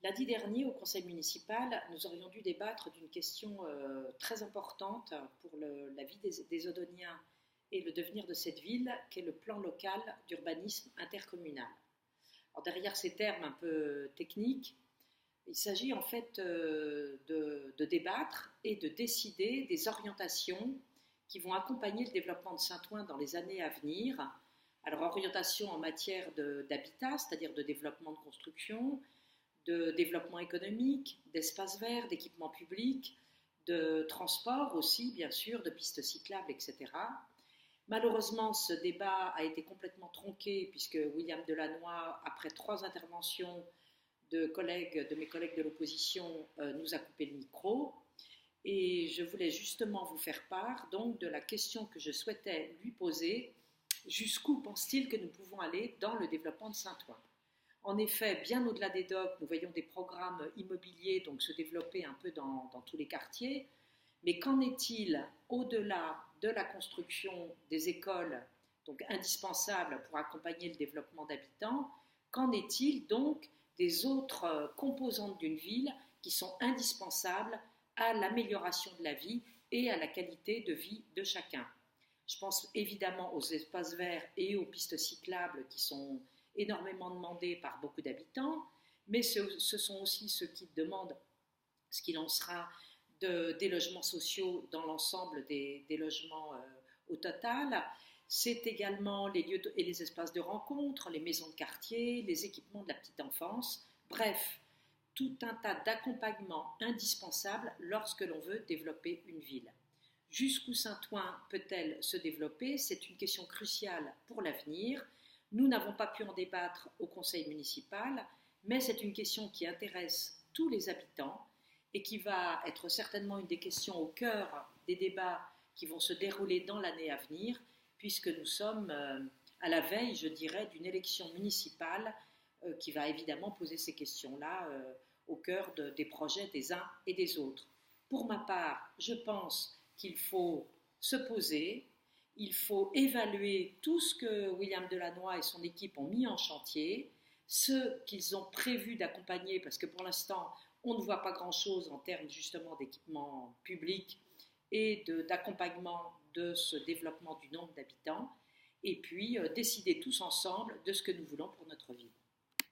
Lundi dernier, au conseil municipal, nous aurions dû débattre d'une question très importante pour la vie des Odoniens et le devenir de cette ville, qu'est le plan local d'urbanisme intercommunal. Alors, derrière ces termes un peu techniques, il s'agit en fait de débattre et de décider des orientations qui vont accompagner le développement de Saint-Ouen dans les années à venir. Alors, orientation en matière d'habitat, c'est-à-dire de développement de construction, de développement économique, d'espaces verts, d'équipements publics, de transport aussi, bien sûr, de pistes cyclables, etc. Malheureusement, ce débat a été complètement tronqué puisque William Delannoy, après 3 interventions de mes collègues de l'opposition, nous a coupé le micro. Et je voulais justement vous faire part donc de la question que je souhaitais lui poser. Jusqu'où pense-t-il que nous pouvons aller dans le développement de Saint-Ouen ? En effet, bien au-delà des docks, nous voyons des programmes immobiliers donc, se développer un peu dans tous les quartiers. Mais qu'en est-il au-delà de la construction des écoles, donc indispensables pour accompagner le développement d'habitants? Qu'en est-il donc des autres composantes d'une ville qui sont indispensables à l'amélioration de la vie et à la qualité de vie de chacun? Je pense évidemment aux espaces verts et aux pistes cyclables qui sont énormément demandés par beaucoup d'habitants, mais ce sont aussi ceux qui demandent ce qu'il en sera des logements sociaux dans l'ensemble des logements au total. C'est également les lieux et les espaces de rencontre, les maisons de quartier, les équipements de la petite enfance, bref, tout un tas d'accompagnements indispensables lorsque l'on veut développer une ville. Jusqu'où Saint-Ouen peut-elle se développer? C'est une question cruciale pour l'avenir. Nous n'avons pas pu en débattre au conseil municipal, mais c'est une question qui intéresse tous les habitants et qui va être certainement une des questions au cœur des débats qui vont se dérouler dans l'année à venir, puisque nous sommes à la veille, je dirais, d'une élection municipale qui va évidemment poser ces questions-là au cœur des projets des uns et des autres. Pour ma part, je pense qu'il faut se poser, il faut évaluer tout ce que William Delannoy et son équipe ont mis en chantier, ce qu'ils ont prévu d'accompagner, parce que pour l'instant, on ne voit pas grand-chose en termes justement d'équipement public et d'accompagnement de ce développement du nombre d'habitants, et puis décider tous ensemble de ce que nous voulons pour notre ville.